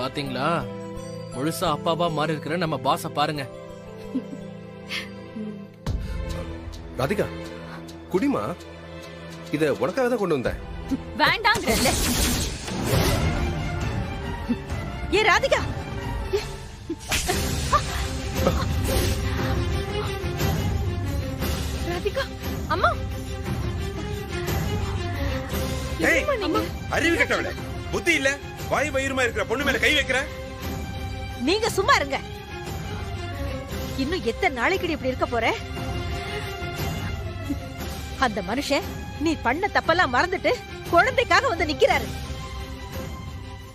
பாத்தீங்களா, முழுசா அப்பாவா மாறி இருக்கிற நம்ம பாஸ பாருங்க. ராதிகா குடிமா, இத உனக்காக தான் கொண்டு வந்தேன். வேண்டாங்கறல்ல. ஏ ராதிகா, ராதிகா அம்மா. ஏய் அறிவு கட்டவளே, புத்தி இல்ல, வாய் வயிறுமா இருக்கிற பொண்ணு மேல கை வைக்கிற. நீங்க சும்மா இருங்க. இன்னும் எத்தனை நாளைக்கு இப்படி இருக்க போற? அந்த மனுஷன் நீ பண்ண தப்பெல்லாம் மறந்துட்டு குழந்தைக்காக வந்து நிக்கிறாரு.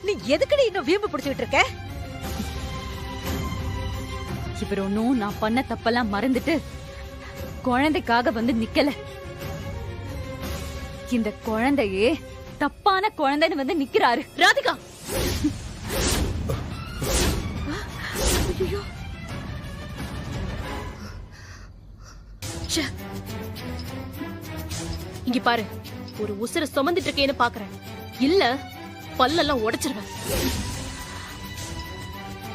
நீ எதுக்குடி இன்னும் வீம்பு பிடிச்சிட்டு இருக்க? இவர் ஒன்னும் நான் பண்ண தப்பெல்லாம் மறந்துட்டு குழந்தைக்காக வந்து நிக்கல. இந்த குழந்தையே தப்பான குழந்தைன்னு வந்து நிக்கிறாரு. ராதிகா, இங்க பாரு, ஒரு உசுர சுமந்துட்டு இருக்கேன்னு பாக்குறேன், இல்ல பல்லெல்லாம் உடைச்சிருவேன்.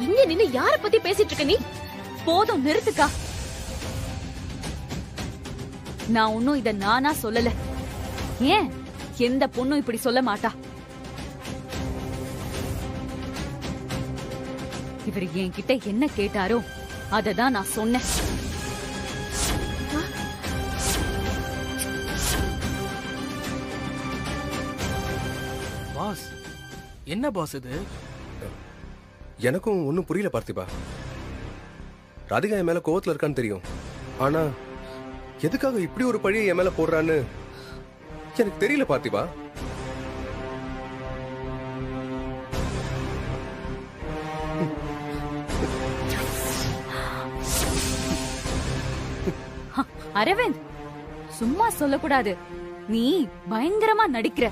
இங்க நின்னு யார பத்தி பேசிட்டு இருக்க நீ? போதும் நிறுத்துக்கா. நான் ஒன்னும் இத நானா சொல்லல. ஏன் எந்த பொண்ணும் இப்படி சொல்ல மாட்டா. இவர் என்கிட்ட என்ன கேட்டாரோ அததான் நான் சொன்னேன். பாஸ், என்ன பாஸ் இது? எனக்கும் ஒன்னும் புரியல பார்த்திபா. ராதிகா என் மேல கோவத்துல இருக்கான்னு தெரியும், ஆனா எதுக்காக இப்படி ஒரு பழியை என் மேல போடுறான்னு எனக்கு தெரியல பார்த்திபா. அரவிந்த், சும்மா சொல்லக்கூடாது. நீ பயங்கரமா நடிக்கிற.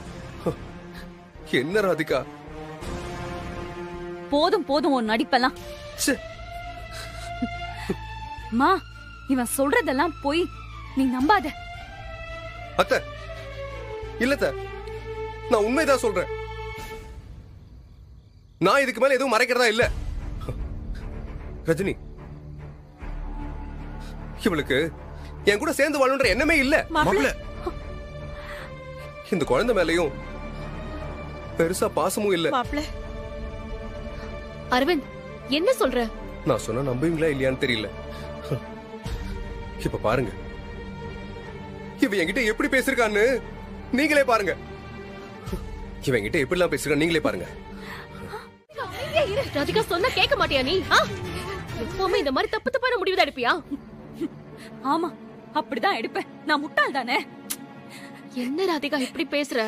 என்ன ராதிகா? போதும் போதும் உன் நடிப்பெல்லாம். மா, இவன் சொல்றதெல்லாம் போய் நீ நம்பாத. அத்தை, இல்ல நான் உண்மைதான் சொல்றேன். நான் இதுக்கு மேல எதுவும் மறைக்கிறதா இல்ல. ரஜினி, இவளுக்கு என் கூட சேர்ந்து வாழணுன்ற எண்ணமே இல்ல. மாப்பிள்ளை, இந்த குழந்தை மேலயும் பெருசா பாசமும் இல்ல. மாப்பிள்ளை, அரவிந்த் என்ன சொல்ற? நான் சொன்ன நம்புவீங்களா இல்லையான்னு தெரியல. இப்ப பாருங்க, இவ என்கிட்ட எப்படி பேசிருக்கான்னு நீங்களே பாருங்க. இவ என்கிட்ட எப்படிலாம் பேசிருக்கா நீங்களே பாருங்க. ராதிகா சொன்னா கேட்க மாட்டியா நீ? எப்பவுமே இந்த மாதிரி தப்பு தப்பான முடிவுதான் எடுப்பியா? ஆமா, அப்படிதான் எடுப்பேன். நான் முட்டாள் தானே. என்ன ராதிகா இப்படி பேசுற?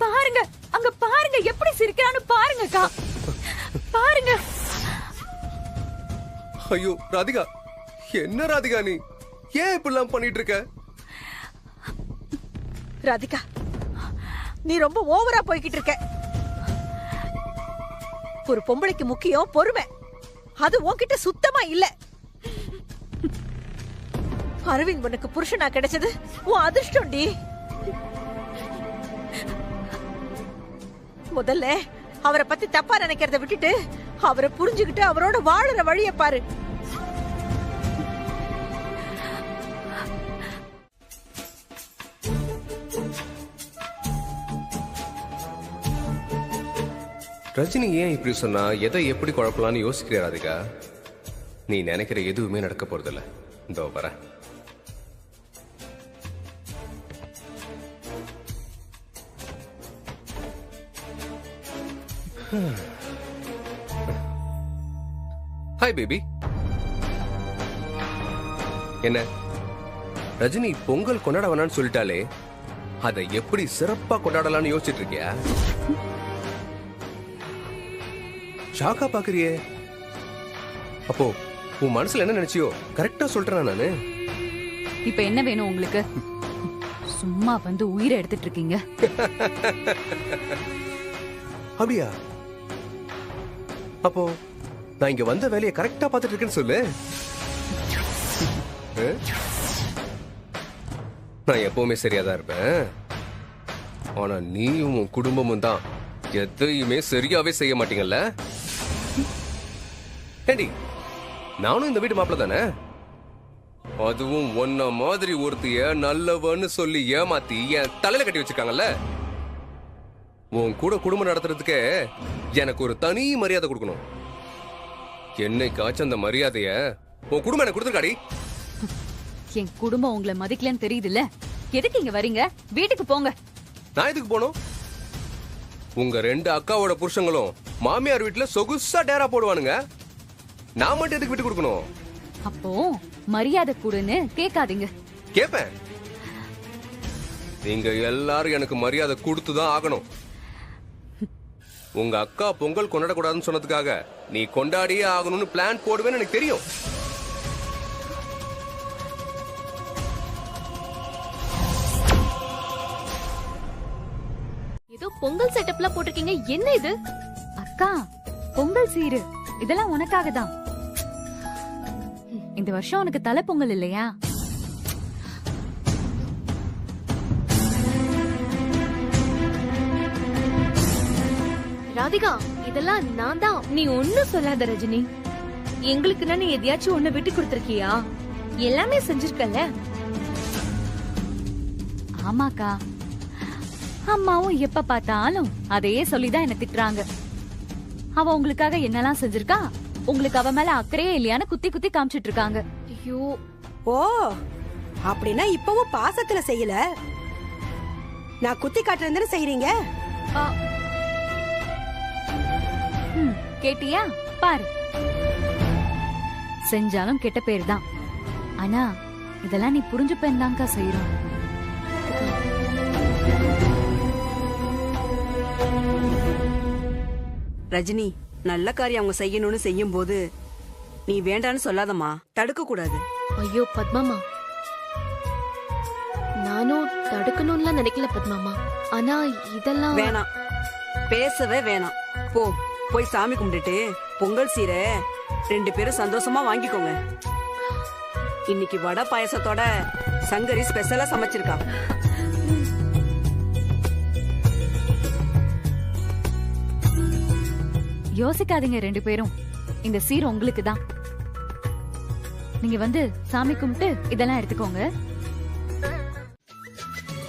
பாருங்க, அங்க பாருங்க எப்படி சிரிக்கிறான்னு பாருங்கக்கா. பாருங்க. ஐயோ ராதிகா, என்ன ராதிகா நீ ஏன் இப்படிலாம் பண்ணிட்டு இருக்க? ராதிகா, நீ ரொம்ப ஓவரா போய்கிட்டு இருக்க. ஒரு பொம்பளைக்கு முக்கியம் பொறுமை. அது உன்கிட்ட சுத்தமா இல்ல. அரவிந்த் உனக்கு புருஷனா கிடைச்சது உன் அதிர்ஷ்டம் டி. முதல்ல அவரை பத்தி தப்பா நினைக்கிறத விட்டுட்டு அவரை புரிஞ்சுக்கிட்டு அவரோட வாழற வழிய பாரு. ரஜினி ஏன் இப்படி சொன்னா, எதை எப்படி குழப்பலான்னு யோசிக்கிற ராதிகா? நீ நினைக்கிற எதுவுமே நடக்க போறதில்ல. இதோ வர. Hi baby. என்ன ரஜினி பொங்கல் கொண்டாட வேணான்னு சொல்லிட்டாலே அதை எப்படி சிறப்பா கொண்டாடலாம்னு யோசிச்சுட்டு இருக்கியா? ஷாக்கா பாக்குறியே. அப்போ உன் மனசுல என்ன நினைச்சியோ கரெக்டா சொல்றேன் நானு. இப்ப என்ன வேணும் உங்களுக்கு? சும்மா வந்து உயிரை எடுத்துட்டு இருக்கீங்க. அப்படியா? அப்போ நான் இங்க வந்த வேலையை கரெக்டா பாத்துட்டு இருக்கேன்னு சொல்லு. நான் எப்பவுமே சரியா தான் இருப்பேன். ஆனா நீயும் உன் குடும்பமும் தான் எதையுமே சரியாவே செய்ய மாட்டீங்கல்ல. ஏண்டி, நானும் இந்த வீட்டு மாப்பிள்ள தானே. அதுவும் ஒன்ன மாதிரி ஒருத்திய நல்லவன்னு சொல்லி ஏமாத்தி என் தலையில கட்டி வச்சிருக்காங்கல்ல. உன் கூட குடும்பம் நடத்துறதுக்கே எனக்கு ஒரு தனி மரியாதை கொடுக்கணும். என்னைக்காச்சும் அந்த மரியாதைய உன் குடும்பம் எனக்கு கொடுத்துருக்காடி. என் குடும்பம் உங்களை மதிக்கலன்னு தெரியுதுல்ல. எதுக்கு இங்க வரீங்க? வீட்டுக்கு போங்க. நான் எதுக்கு போனோம்? உங்க 2 அக்காவோட புருஷங்களும் மாமியார் வீட்டுல சொகுசா டேரா போடுவானுங்க. நான் மட்டும் எதுக்கு விட்டு கொடுக்கணும்? அப்போ மரியாதை கூடுன்னு கேட்காதீங்க. கேப்பேன். நீங்க எல்லாரும் எனக்கு மரியாதை கொடுத்துதான் ஆகணும். உங்க அக்கா பொங்கல் கொண்டாடக்கூடாதுன்னு சொன்னதுக்காக நீ கொண்டாடியே ஆகணும்னு பிளான் போடுவேன்னு எனக்கு தெரியும். ஏதோ பொங்கல் செட்டப்லாம் போட்டிருக்கீங்க, என்ன இது? அக்கா, பொங்கல் சீரு இதெல்லாம் உனக்காக தான். இந்த வருஷம் உனக்கு தலை பொங்கல் இல்லையா? ராதிகா, இதெல்லாம் நான் தான். நீ ஒண்ணும் சொல்லாத ரஜினி. எங்களுக்கு நீ எதையாச்சும் ஒண்ணு விட்டு கொடுத்திருக்கியா? எல்லாமே செஞ்சிருக்கல. ஆமாக்கா, அம்மாவும் எப்ப பார்த்தாலும் அதையே சொல்லிதான் என்ன திட்டுறாங்க. அவ உங்களுக்காக என்னெல்லாம் செஞ்சிருக்கா, உங்களுக்கு அவ மேல அக்கறையே இல்லையான்னு குத்தி குத்தி காமிச்சிட்டு இருக்காங்க. ஐயோ, ஓ அப்படின்னா இப்பவும் பாசத்துல செய்யல, நான் குத்தி காட்டுறேன்னு செய்யறீங்க. கேட்டியா? பாரு, செஞ்சாலும் கெட்ட பேர் தான். ஆனா இதெல்லாம் நீ புரிஞ்சுப்பேன் தான்க்கா செய்யறோம். ரஜினி, நல்ல காரியம் அவங்க செய்யணும்னு செய்யும் போது நீ வேண்டான்னு சொல்லாதம்மா, தடுக்க கூடாது. ஐயோ பத்மாமா, நானும் தடுக்கணும்லாம் நினைக்கல பத்மாமா. ஆனா இதெல்லாம் வேணாம், பேசவே வேணாம். போய் சாமி கும்பிட்டுட்டு பொங்கல் சீரை 2 பேரும் சந்தோஷமா வாங்கிக்கோங்க. இன்னைக்கு வடை பாயசத்தோட சங்கரி ஸ்பெஷலா சமைச்சிருக்கா. யோசிக்காதீங்க 2 பேரும், இந்த சீர் உங்களுக்கு தான். நீங்க வந்து சாமி கும்பிட்டு இதெல்லாம் எடுத்துக்கோங்க.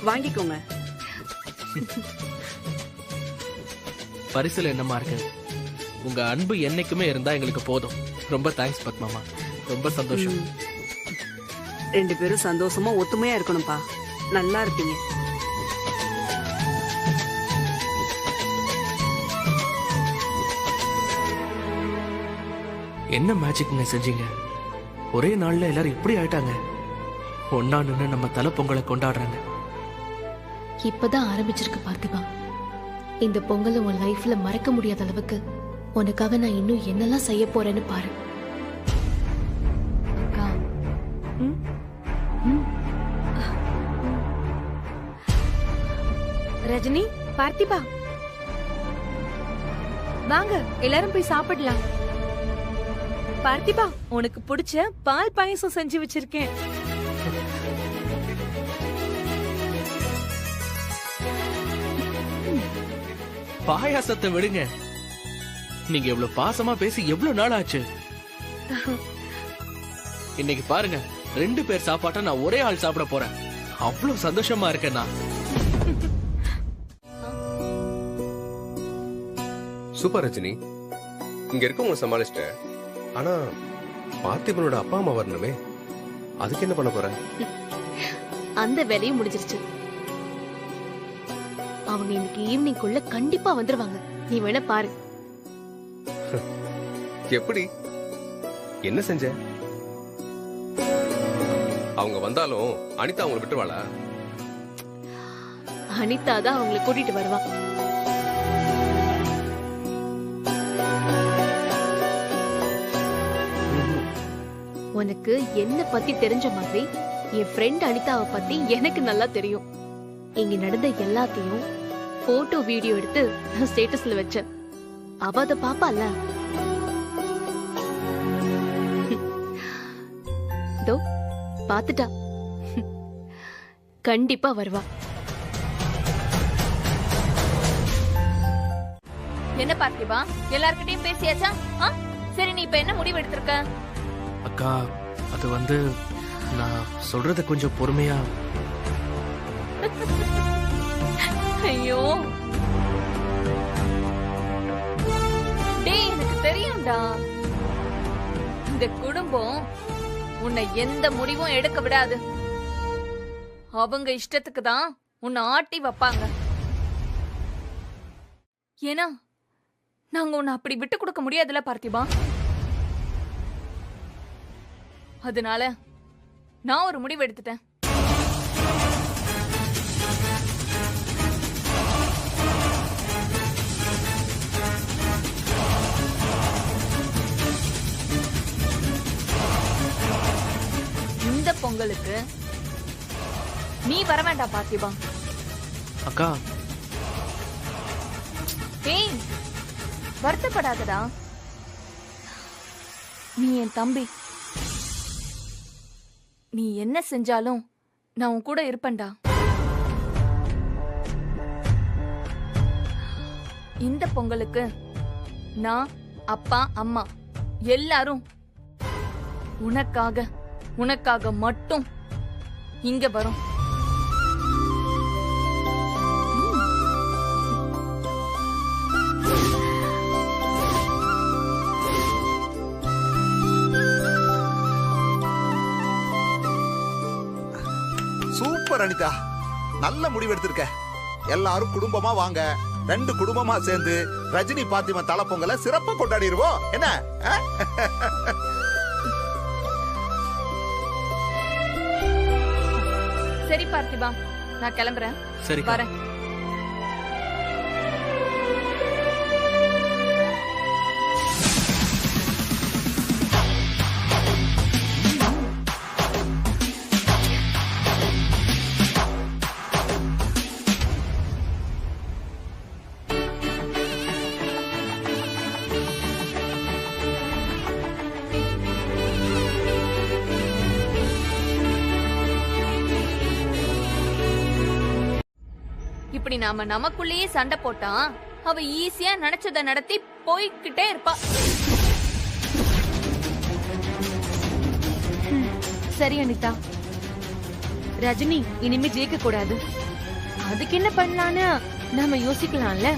வாங்கிக்கோங்க. பரிசுல என்னமா இருக்கு? உங்க அன்பு என்னைக்குமே இருந்தா எங்களுக்கு போதும். ரொம்ப தேங்க்ஸ் பத்மாமா, ரொம்ப சந்தோஷம். 2 பேரும் சந்தோஷமா ஒத்துமையா இருக்கணும்பா, நல்லா இருப்பீங்க. என்ன மேஜிக்ங்க செஞ்சீங்க? ஒரே நாள்ல எல்லாரும் இப்படி ஆயிட்டாங்க. ஒன்னா நின்னு நம்ம தலை பொங்கலை கொண்டாடுறாங்க. இப்பதான் ஆரம்பிச்சிருக்கு பார்த்திபா. இந்த பொங்கலை உன் லைஃப்ல மறக்க முடியாத அளவுக்கு உனக்காக நான் இன்னும் என்னெல்லாம் செய்ய போறேன்னு பாரு. அக்கா, ரஜினி, பார்த்திபா, வாங்க எல்லாரும் போய் சாப்பிடலாம். பார்த்திபா, உனக்கு பிடிச்ச பால் பாயசம் செஞ்சு வச்சிருக்கேன். பாயாசத்தை விடுங்க. நீங்க எவ்வளவு பாசமா பேசி எவ்வளவு நாள் ஆச்சு. இன்னைக்கு பாருங்க, 2 பேர் சாப்பாட்டை நான் ஒரே ஆள் சாப்பிட போறேன். அவ்வளவு சந்தோஷமா இருக்கேன் நான். சூப்பர் ரஜினி, இங்க இருக்கவங்க சமாளிச்சிட்டேன். ஆனா பார்த்திபனோட அப்பா அம்மா வரணுமே, அதுக்கு என்ன பண்ண போற? அந்த வேலையும் முடிஞ்சிருச்சு. அவங்க இன்னைக்கு ஈவினிங்குள்ள கண்டிப்பா வந்துருவாங்க. நீ வேணா பாரு. எப்படி? என்ன செஞ்ச? அவங்க வந்தாலும் அனிதா அவங்களை விட்டுருவாளா? அனிதா தான் அவங்களை கூட்டிட்டு வருவா. உனக்கு என்ன பத்தி தெரிஞ்ச மாதிரி என் ஃப்ரெண்ட் அனிதாவை பத்தி எனக்கு நல்லா தெரியும். இங்க நடந்த எல்லாத்தையும் போட்டோ வீடியோ எடுத்து நான் ஸ்டேட்டஸ்ல வச்சேன். அவ அத பாப்பால. பாத்துட்டா. கண்டிப்பா வருவா. என்ன பார்த்திபா, எல்லார்கிட்டயும் பேசியாச்சா? சரி, நீ இப்ப என்ன முடிவு எடுத்திருக்க? அக்கா, அது வந்து நான் சொல்றத கொஞ்சம் பொறுமையா. ஐயோ டேய், எனக்கு தெரியும்டா, இந்த குடும்பம் உன்னை எந்த முடிவும் எடுக்க விடாது. அவங்க இஷ்டத்துக்கு தான் உன்னை ஆட்டி வைப்பாங்க. ஏன்னா நாங்க உன்னை அப்படி விட்டு கொடுக்க முடியாதுல பார்த்திபா. அதனால நான் ஒரு முடிவு எடுத்துட்டேன். இந்த பொங்கலுக்கு நீ வர வேண்டாம் பார்த்திபா. அக்கா, ஏய், வருத்தப்படாதடா. நீ என் தம்பி. நீ என்ன செஞ்சாலும் நான் உன் கூட இருப்பேன்டா. இந்த பொங்கலுக்கு நான், அப்பா, அம்மா எல்லாரும் உனக்காக மட்டும் இங்க வரோம். சூப்பர் அனிதா, நல்ல முடிவு எடுத்திருக்க. எல்லாரும் குடும்பமா வாங்க, 2 குடும்பமா சேர்ந்து ரஜினி பாத்திமா தலை பொங்கலை சிறப்பா கொண்டாடிடுவோம். என்ன? சரி பார்த்திபா, நான் கிளம்புறேன். சரி வரேன். இப்படி நாம நமக்குள்ளேயே சண்டை போட்டா அவ ஈஸியா நினைச்சத நடத்தி போய்கிட்டே இருப்பா. சரி அனிதா, ரஜினி இனிமே ஜெயிக்க கூடாது. அதுக்கு என்ன பண்ணலான்னு நாம யோசிக்கலாம்ல.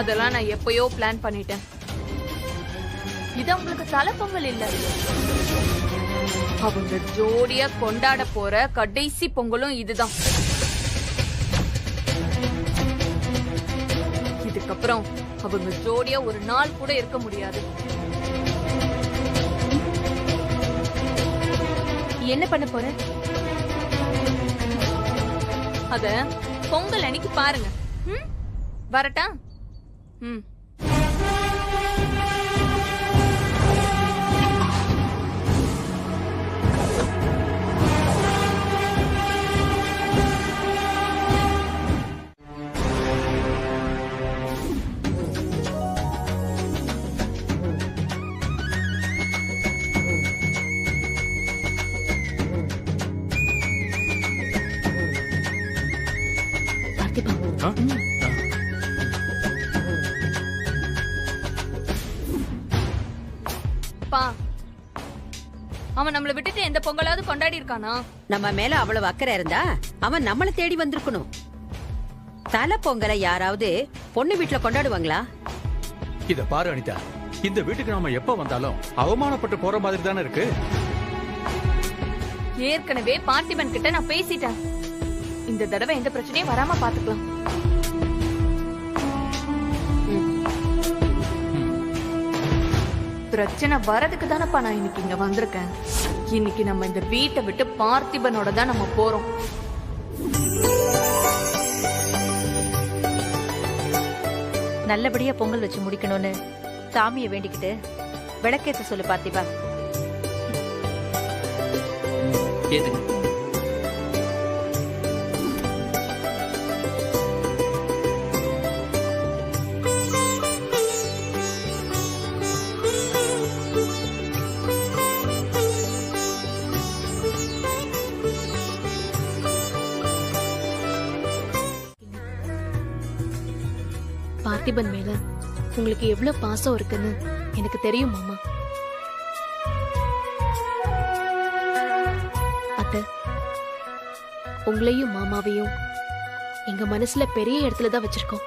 அதெல்லாம் நான் எப்பயோ பிளான் பண்ணிட்டேன். இது உங்களுக்கு தலைப்பொங்கல் இல்ல, அவங்க ஜோடியா கொண்டாட போற கடைசி பொங்கலும் இதுதான். இதுக்கப்புறம் அவங்க ஜோடியா ஒரு நாள் கூட இருக்க முடியாது. என்ன பண்ண போற? அத பொங்கல் அன்னைக்கு பாருங்க. வரட்டா? அவன் நம்மளை விட்டுட்டு எந்த பொங்கலாவது கொண்டாடி இருக்கானா? நம்ம மேல அவ்வளவு அக்கறை இருந்தா அவன் நம்மள தேடி வந்திருக்கணும். தலை பொங்கலை யாராவது பொண்ணு வீட்டுல கொண்டாடுவாங்களா? இத பாரு அனிதா, இந்த வீட்டுக்கு நாம எப்ப வந்தாலும் அவமானப்பட்டு போற மாதிரி தானே இருக்கு. ஏற்கனவே பார்த்திபன் கிட்ட நான் பேசிட்டேன். இந்த தடவை எந்த பிரச்சனையும் வராம பாத்துக்கலாம். பிரச்சனை வரதுக்கு தானப்பா நான் இன்னைக்கு இங்க வந்திருக்கேன். இன்னைக்கு நம்ம இந்த வீட்டை விட்டு பார்த்திபனோட தான் நம்ம போறோம். நல்லபடியா பொங்கல் வச்சு முடிக்கணும்னு சாமியை வேண்டிக்கிட்டு விளக்கேத்த சொல்லு பார்த்திபா. ஏதுங்க? பார்த்திபன் மேல உங்களுக்கு எவ்வளவு பாசம் இருக்குன்னு எனக்கு தெரியும் மாமா. அத்தை, உங்களையும் மாமாவையும் எங்க மனசுல பெரிய இடத்துல தான் வச்சிருக்கோம்.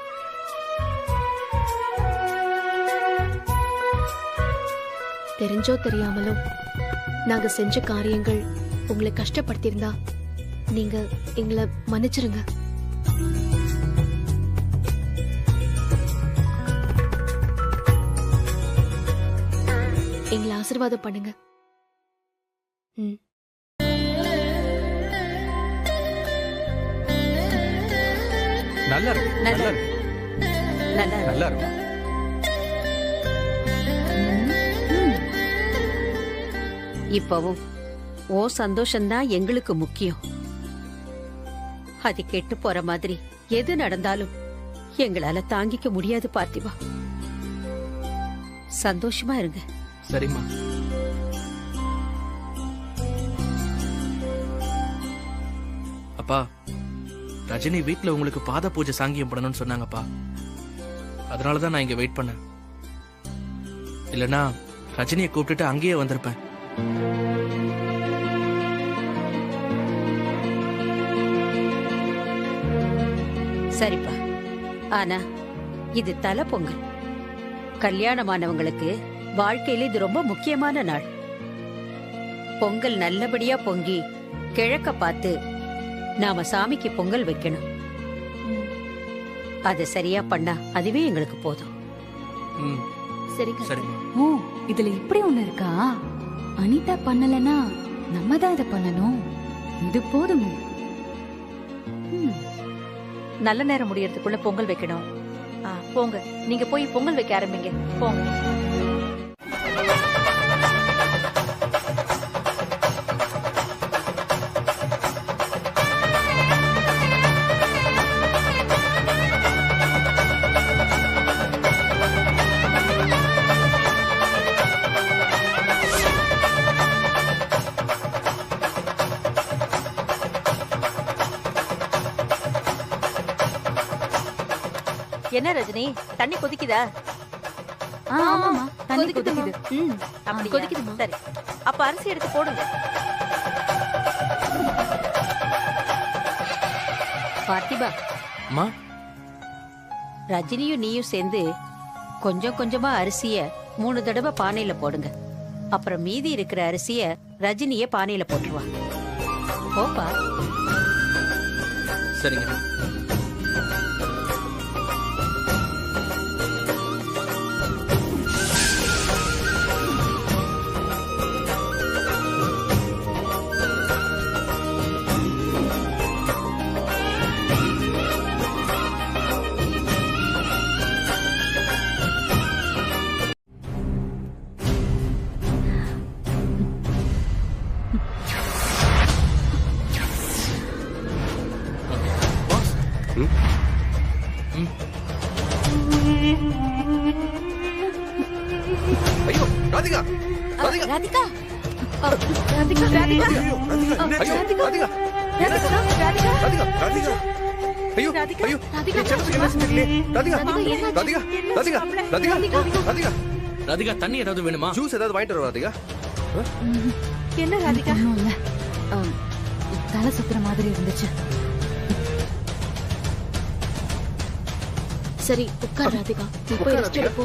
தெரிஞ்சோ தெரியாமலோ நாங்க செஞ்ச காரியங்கள் உங்களை கஷ்டப்படுத்தியிருந்தா நீங்க எங்களை மன்னிச்சிருங்க. எங்களை ஆசீர்வாதம் பண்ணுங்க. நல்லா இருக்கு, நல்லா இருக்கு, நல்லா இருக்கு. இப்பவும் ஓ சந்தோஷம்தான் எங்களுக்கு முக்கியம். அது கெட்டு போற மாதிரி எது நடந்தாலும் எங்களால தாங்கிக்க முடியாது பார்த்திபா. சந்தோஷமா இருங்க. சரிம்மா. அப்பா, ரஜினி வீட்ல உங்களுக்கு பாத பூஜை சாங்கியம் பண்ணணும்னு சொன்னாங்கப்பா. அதனாலதான் நான் இங்க வெயிட் பண்ணேன். இல்லனா ரஜினியை கூப்பிட்டுட்டு அங்கேயே வந்திருப்பேன். சரிப்பா, ஆனா இது தலை பொங்கல். கல்யாணமானவங்களுக்கு வாழ்க்கையில இது ரொம்ப முக்கியமான நாள். பொங்கல் நல்லபடியா பொங்கி கிழக்க பார்த்து நாம சாமிக்கு பொங்கல் வைக்கணும். அது சரியா பண்ணா அதுவே எங்களுக்கு போதும். சரிம்மா. ஓ, இதுல இப்படி ஒண்ணு இருக்கா? அனிதா பண்ணலனா நம்ம தான் இதை பண்ணணும். இது போதும். நல்ல நேரம் முடியறதுக்குள்ள பொங்கல் வைக்கணும். போங்க, நீங்க போய் பொங்கல் வைக்க ஆரம்பிங்க. போங்க. என்ன ரஜினி, தண்ணி கொதிக்குதா? ஆமாமா, தண்ணி கொதிக்குது. அப்படி கொதிக்குதுமா? சரி, அப்ப அரிசி எடுத்து போடுங்க. பார்த்திபா, அம்மா, ரஜினியும் நீயும் சேர்ந்து கொஞ்சம் கொஞ்சமா அரிசிய 3 தடவை பானையில போடுங்க. அப்புறம் மீதி இருக்கிற அரிசிய ரஜினிய பானையில போட்டுருவா. போப்பா. சரிங்க. ஐயோ ராதிகா, ராதிகா, ராதிகா, ராதிகா, ராதிகா, ஐயோ ராதிகா, ராதிகா, ராதிகா, ஐயோ ஐயோ, ராதிகா, நீ செல்லத்துக்கு என்ன செஞ்சீங்களே? ராதிகா, ராதிகா, ராதிகா, ராதிகா, ராதிகா, ராதிகா, தண்ணி ஏதாவது வேணுமா? ஜூஸ் ஏதாவது வாங்கிட்டு வர ராதிகா. என்ன ராதிகா? ஒண்ணும் இல்ல. தலை சுத்துற மாதிரி இருந்துச்சு. சரி உட்கார் ராதிகா, நீ போய் ரெஸ்ட் எடுப்போ.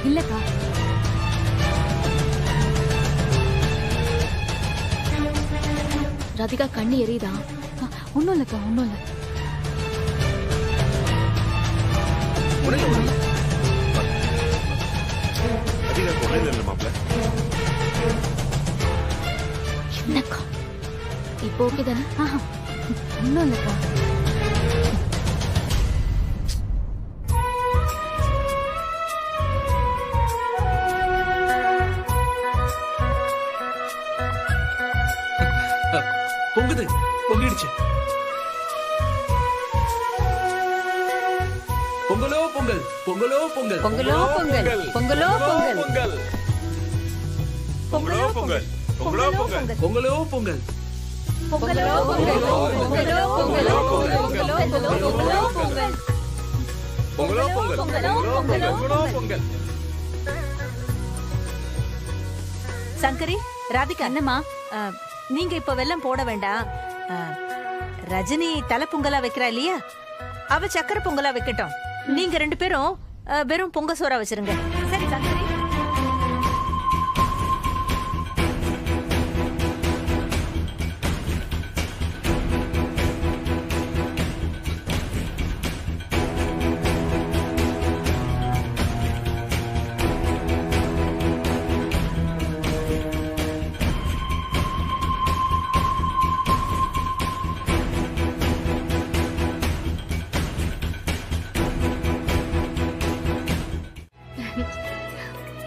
இல்லக்கா, ராதிகா கண்ணு எரியுதா? ஒண்ணும் இல்லக்கா, ஒண்ணும் இல்ல. உடனே உடனே ராதிகா உடனே இல்ல மாப்ள. என்னக்கா இப்போ ஓகே தானே? ஒண்ணும் இல்லக்கா. பொங்குது, பொங்கிடுச்சு. பொங்கலோ பொங்கல், பொங்கலோ பொங்கல், பொங்கலோ பொங்கல், பொங்கலோ பொங்கல், பொங்கலோ பொங்கல், பொங்கலோ பொங்கல், பொங்கலோ பொங்கல், பொங்கலோ பொங்கல், பொங்கலோ பொங்கல், பொங்கலோ பொங்கல், பொங்கலோ பொங்கல். பொங்கலோ பொங்கல் பொங்கலோ பொங்கல். சங்கரி, ராதிகா, என்னம்மா? நீங்க இப்ப வெல்லம் போட வேண்டாம். ரஜினி தலை பொங்கலா வைக்கிறா இல்லையா, அவ சக்கரை பொங்கலா வைக்கட்டும். நீங்க 2 பேரும் வெறும் பொங்க சோறா வச்சிருங்க. சரி சங்கரி.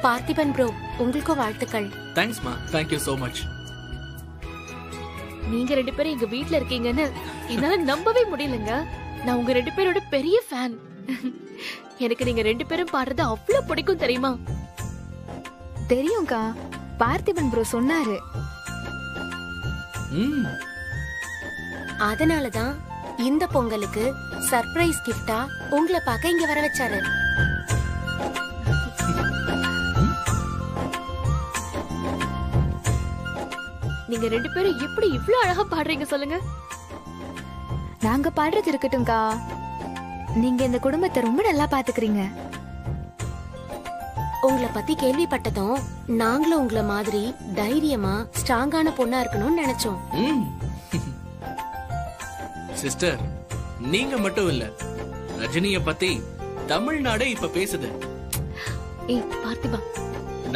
பார்த்திபன் ப்ரோ, உங்களுக்கும் வாழ்த்துக்கள். தேங்க்ஸ்மா, தேங்க்யூ so மச். நீங்க 2 பேரும் எங்க வீட்ல இருக்கீங்கன்னு என்னால நம்பவே முடியலங்க. நான் உங்க 2 பேரோட பெரிய ஃபேன். எனக்கு நீங்க 2 பேரும் பாடுறது அவ்வளவு பிடிக்கும் தெரியுமா? தெரியும்க்கா, பார்த்திபன் ப்ரோ சொன்னாரு. அதனாலதான் இந்த பொங்கலுக்கு சர்ப்ரைஸ் கிஃப்டா உங்களை பார்க்க இங்க வர வச்சாரு. நீங்க 2 பேரும் எப்படி இவ்ளோ அழகா பாடுறீங்க சொல்லுங்க. நாங்க பாடுறது இருக்கட்டும்க்கா, நீங்க இந்த குடும்பத்தை ரொம்ப நல்லா பாத்துக்கிறீங்க. உங்களை பத்தி கேள்விப்பட்டதும் நாங்களும் உங்களை மாதிரி தைரியமா ஸ்ட்ராங்கான பொண்ணா இருக்கணும்னு நினைச்சோம். சிஸ்டர், நீங்க மட்டும் இல்ல, ரஜினிய பத்தி தமிழ்நாடே இப்ப பேசுது. ஏய் பார்த்திபா,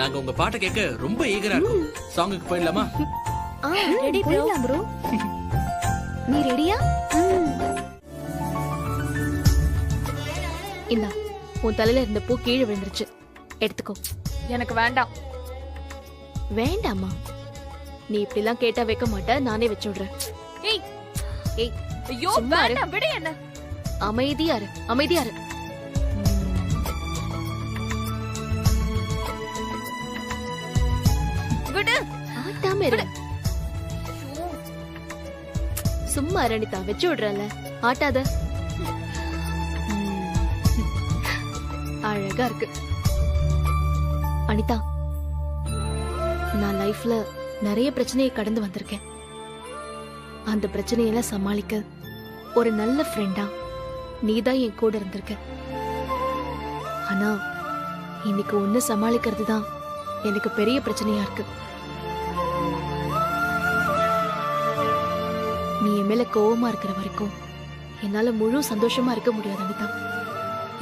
நாங்க உங்க பாட்டை கேட்க ரொம்ப ஈகரா இருக்கோம். சாங்குக்கு போயிடலாமா? ரெடி போயிடலாம் ப்ரோ. நீ ரெடியா? இந்தா, உன் தலையில இருந்த பூ கீழே விழுந்துருச்சு, எடுத்துக்கோ. எனக்கு வேண்டாம். வேண்டாமா? நீ இப்படி எல்லாம் கேட்டா வைக்க மாட்ட, நானே வச்சு விடுறேன். ஏய் ஏய், ஐயோ சும்மா இரு. வேண்டாம், விடு என்ன. அமைதியா இரு, அமைதியா இரு. விடு. ஆட்டாம இரு. சும்மா இரு அனிதா, வச்சு விடுறல, ஆட்டாத. அழகா இருக்கு அனிதா. நான் லைஃப்ல நிறைய பிரச்சனையை கடந்து வந்திருக்கேன். அந்த பிரச்சனையெல்லாம் சமாளிக்க ஒரு நல்ல ஃப்ரெண்டா நீதான் என் கூட இருந்திருக்க. ஆனா இன்னைக்கு ஒண்ணு சமாளிக்கிறது தான் எனக்கு பெரிய பிரச்சனையா இருக்கு. நீ என் மேல கோவமா இருக்கிற வரைக்கும் என்னால முழு சந்தோஷமா இருக்க முடியாது அனிதா.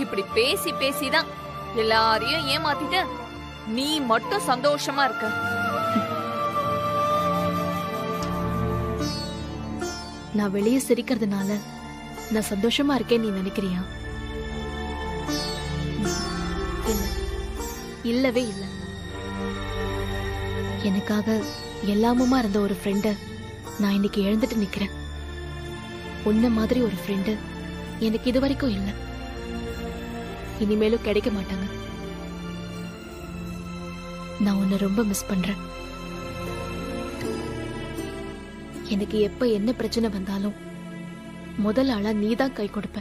இப்படி பேசி பேசிதான் எல்லாரையும் ஏமாத்திட்டு நீ மட்டும் சந்தோஷமா இருக்க. நான் வெளியே சிரிக்கிறதுனால நான் சந்தோஷமா இருக்கேன் நீ நினைக்கிறியா? இல்ல, இல்லவே இல்ல. எனக்காக எல்லாமுமா இருந்த ஒரு ஃப்ரெண்ட நான் இன்னைக்கு இழந்துட்டு நிக்கிறேன். உன்ன மாதிரி ஒரு ஃப்ரெண்டு எனக்கு இது வரைக்கும் இல்ல, இனிமேலும் கிடைக்க மாட்டாங்க. நான் உன்னை ரொம்ப மிஸ் பண்றேன். எனக்கு எப்ப என்ன பிரச்சனை வந்தாலும் முதல் ஆளா நீதான் கை கொடுப்ப.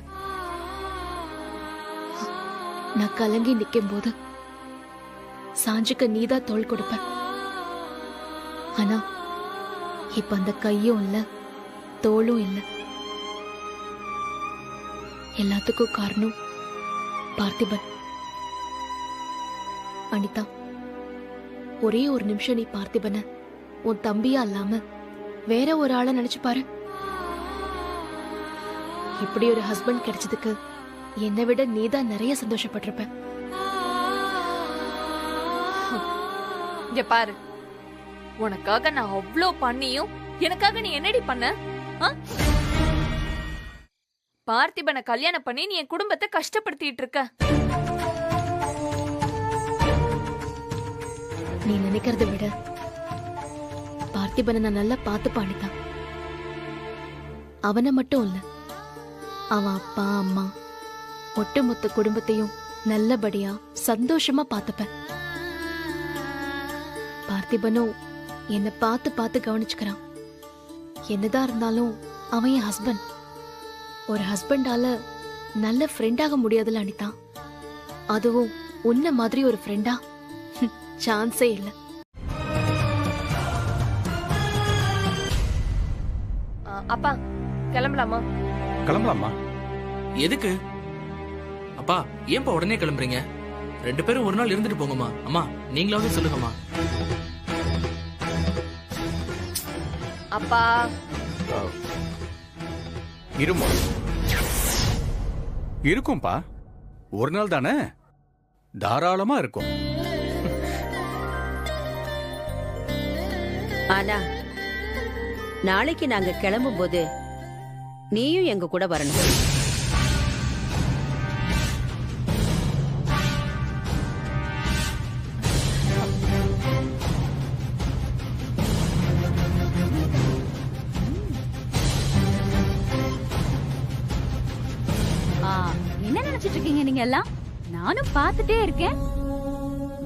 நான் கலங்கி நிக்கும் போது சாஞ்சுக்க நீதான் தோள் கொடுப்ப. ஆனா இப்ப அந்த கையும் இல்ல, தோளும் இல்ல. எல்லாத்துக்கும் காரணம் பார்த்திபன். அனிதா, ஒரே ஒரு நிமிஷம் நீ பார்த்திபனை உன் தம்பியா இல்லாம வேற ஒரு ஆளை நினைச்சு பாரு. இப்படி ஒரு ஹஸ்பண்ட் கிடைச்சதுக்கு என்னை விட நீதான் நிறைய சந்தோஷப்பட்டிருப்ப. இங்க பாரு, உனக்காக நான் அவ்ளோ பண்ணியும் எனக்காக நீ என்னடி பண்ண? பார்த்திபனை கல்யாணம் பண்ணி நீ என் குடும்பத்தை கஷ்டப்படுத்திட்டு இருக்க. நீ நினைக்கிறத விட பார்த்திபனை நான் நல்லா பார்த்து பாடித்தான். அவனை மட்டும் இல்ல, அவன் அப்பா அம்மா ஒட்டுமொத்த குடும்பத்தையும் நல்லபடியா சந்தோஷமா பார்த்துப்பேன். பார்த்திபனும் என்னை பார்த்து பார்த்து கவனிச்சுக்கிறான். என்னதான் இருந்தாலும் அவன் என் ஹஸ்பண்ட். ஒரு ஹஸ்பண்டால நல்ல ஃப்ரெண்டாக முடியாதுல அனிதா. அதுவும் உன்ன மாதிரி ஒரு ஃப்ரெண்டா சான்ஸே இல்ல. அப்பா கிளம்பலாமா? கிளம்பலாமா? எதுக்கு அப்பா? ஏன்பா உடனே கிளம்புறீங்க? 2 பேரும் ஒரு நாள் இருந்துட்டு போங்கம்மா. அம்மா நீங்களாவது சொல்லுங்கம்மா. அப்பா இருமா, இருக்கும்பா. ஒரு நாள் தானே, தாராளமா இருக்கும். ஆனா நாளைக்கு நாங்க கிளம்பும் போது நீயும் எங்க கூட வரணும். என்ன நினைச்சிட்டு இருக்கீங்க நீங்க எல்லாம்? நானும் பார்த்துட்டே இருக்கேன்.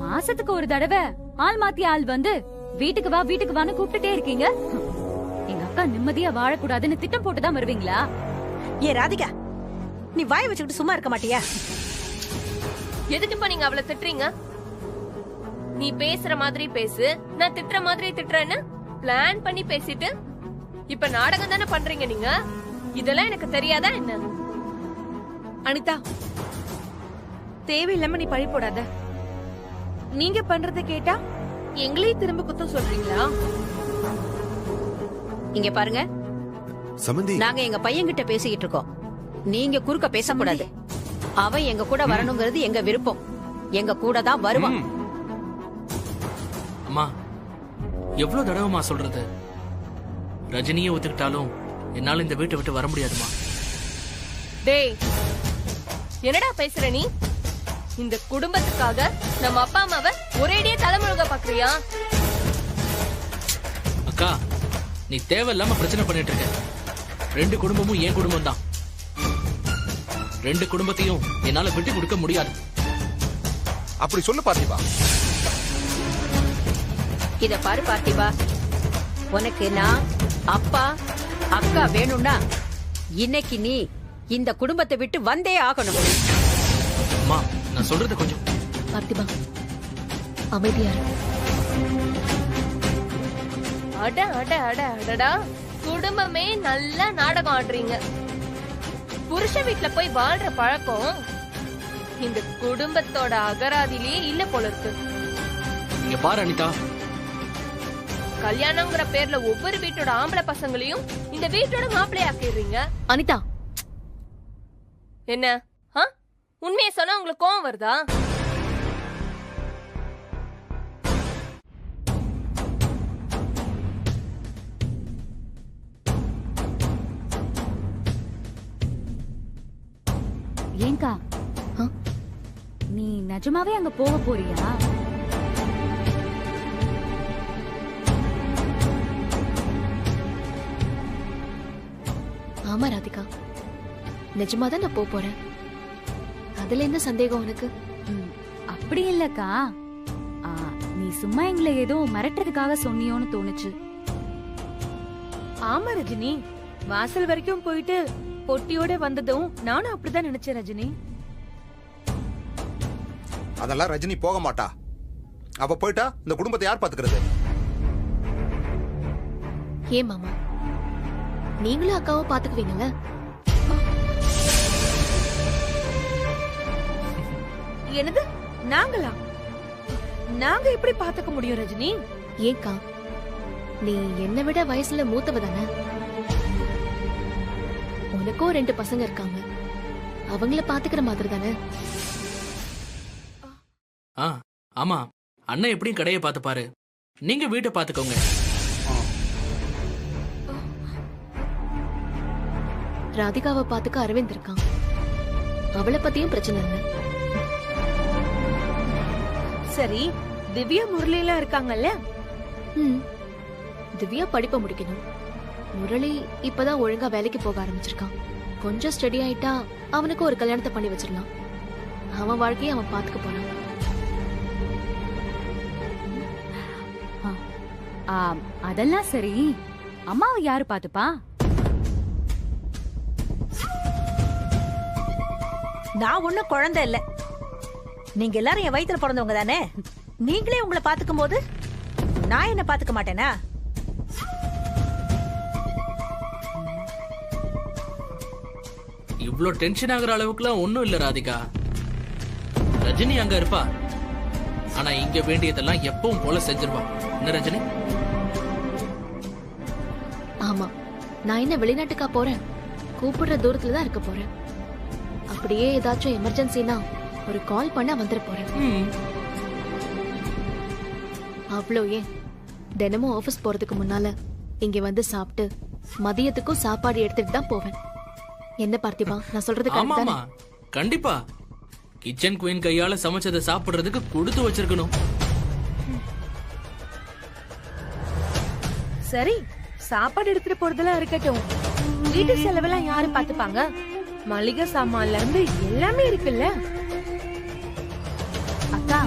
மாசத்துக்கு ஒரு தடவை ஆள் மாத்தி ஆள் வந்து வீட்டுக்கு வா வீட்டுக்கு வான்னு கூப்பிட்டுட்டே இருக்கீங்க. எங்க அக்கா நிம்மதியா வாழக்கூடாதுன்னு திட்டம் போட்டுதான் வருவீங்களா? ஏ ராதிகா, நீ வாய் வச்சுக்கிட்டு சும்மா இருக்க மாட்டியா? எதுக்குப்பா நீங்க அவளை திட்டுறீங்க? நீ பேசுற மாதிரி பேசு, நான் திட்டுற மாதிரி திட்டுறேன்னு பிளான் பண்ணி பேசிட்டு இப்ப நாடகம் தானே பண்றீங்க நீங்க. இதெல்லாம் எனக்கு தெரியாதா என்ன? அனிதா, தேவையில்லாம நீ பழி போடாத. நீங்க பண்றத கேட்டா எங்களையும் திரும்ப குத்தம் சொல்றீங்களா? இங்க பாருங்க சமந்தி, நாங்க எங்க பையன்கிட்ட பேசிக்கிட்டு இருக்கோம். நீங்க குறுக்க பேசக்கூடாது. அவன் எங்க கூட வரணுங்கிறது எங்க விருப்பம். எங்க கூட தான் வருவான். அம்மா எவ்வளவு தடவைமா சொல்றது? ரஜினியை ஒத்துக்கிட்டாலும் என்னால இந்த வீட்டை விட்டு வர முடியாதுமா. டேய், என்னடா பேசுற நீ? இந்த குடும்பத்துக்காக நம்ம அப்பா அம்மாவை ஒரேடியே தலைமுழுக பாக்குறியா? அக்கா, நீ தேவையில்லாம பிரச்சனை பண்ணிட்டு இருக்க. 2 குடும்பமும் என் குடும்பம் தான். 2 குடும்பத்தையும் என்னால விட்டு கொடுக்க முடியாது. அப்படி சொல்லு பார்த்திபா. இத பாரு பார்த்திபா, உனக்கு நான் அப்பா அக்கா வேணும்னா இன்னைக்கு நீ இந்த குடும்பத்தை விட்டு வந்தே ஆகணும். அம்மா, நான் சொல்றது கொஞ்சம். பார்த்திபா, அமைதியா இரு. அட அட அட அடடா, குடும்பமே நல்லா நாடகம் ஆடுறீங்க. புருஷ வீட்டுல போய் வாழ்ற பழக்கம் இந்த குடும்பத்தோட அகராதிலேயே இல்ல போல இருக்கு. இங்க பாரு அனிதா, கல்யாணம்ங்கிற பேர்ல ஒவ்வொரு வீட்டோட ஆம்பளை பசங்களையும் இந்த வீட்டோட மாப்பிள்ளை ஆக்கிடுறீங்க. அனிதா, என்ன உண்மையை சொன்னா உங்களுக்கு கோவம் வருதா? ஏங்கா, நீ நிஜமாவே அங்க போக போறியா? ஆமா ராதிகா, நிஜமாதான் நான் போறேன். அதுல என்ன சந்தேகம் உனக்கு? அப்படி இல்லக்கா, நீ சும்மா எங்களை ஏதோ மிரட்டுறதுக்காக சொன்னியோன்னு தோணுச்சு. ஆமா ரஜினி, வாசல் வரைக்கும் போயிட்டு பொட்டியோட வந்ததும் நானும் அப்படிதான் நினைச்சேன் ரஜினி. அதெல்லாம் ரஜினி போக மாட்டா. அவ போயிட்டா இந்த குடும்பத்தை யார் பாத்துக்கிறது? ஏன் மாமா, நீங்களும் அக்காவும் பாத்துக்குவீங்கல்ல? என்னது நாங்களா? நாங்க எப்படி பாத்துக்க முடியும் ரஜினி? ஏன்கா, நீ என்னை விட வயசுல மூத்தவ தானே. உனக்கும் 2 பசங்க இருக்காங்க, அவங்கள பாத்துக்கிற மாதிரி தானே. ஆமா, அண்ணன் எப்படியும் கடையை பார்த்து பாரு, நீங்க வீட்டை பாத்துக்கோங்க. ராதிகாவை பாத்துக்க அரவிந்த் இருக்கான், அவளை பத்தியும் பிரச்சனை இல்லை. சரி, திவ்யா முரளி எல்லாம் இருக்காங்கல்ல? திவ்யா படிப்பை முடிக்கணும். முரளி இப்பதான் ஒழுங்கா வேலைக்கு போக ஆரம்பிச்சிருக்கான். கொஞ்சம் ஸ்டடி ஆயிட்டா அவனுக்கு ஒரு கல்யாணத்தை பண்ணி வச்சிடலாம். அவன் வாழ்க்கையை அவன் பாத்துக்க போறான். அதெல்லாம் சரி, அம்மாவை யாரு பாத்துப்பா? நான் ஒண்ணும் குழந்தை இல்ல. நீங்க எல்லாரும் என் வயித்துல பிறந்தவங்க தானே. நீங்களே உங்களை பாத்துக்கும் போது நான் என்ன பாத்துக்க மாட்டேனா? இவ்ளோ டென்ஷன் ஆகுற அளவுக்குலாம் ஒண்ணும் இல்ல ராதிகா. ரஜினி அங்க இருப்பா, ஆனா இங்க வேண்டியதெல்லாம் எப்பவும் போல செஞ்சிருவா. என்ன ரஜினி? ஆமா, நான் என்ன வெளிநாட்டுக்கா போறேன்? கூப்பிடுற தூரத்துல தான் இருக்க போறேன். அப்படியே ஏதாச்சும் எமர்ஜென்சினா ஒரு கால் பண்ண வந்துட போறேன். அவ்வளோ ஏன், தினமும் ஆபீஸ் போறதுக்கு முன்னால இங்க வந்து சாப்பிட்டு மதியத்துக்கும் சாப்பாடு எடுத்துட்டு தான் போவேன். என்ன பார்த்திபா, நான் சொல்றது ஆமா கரெக்ட் ஆமா, தானே? கண்டிப்பா. கிச்சன் குயின் கையால சமைச்சதை சாப்பிடுறதுக்கு கொடுத்து வச்சிருக்கணும். சரி, சாப்பாடு எடுத்துட்டு போறதெல்லாம் இருக்கட்டும். வீட்டு செலவெல்லாம் யாரு பாத்துப்பாங்க? மளிகை சாமான்ல இருந்து எல்லாமே இருக்குல்ல. அக்கா,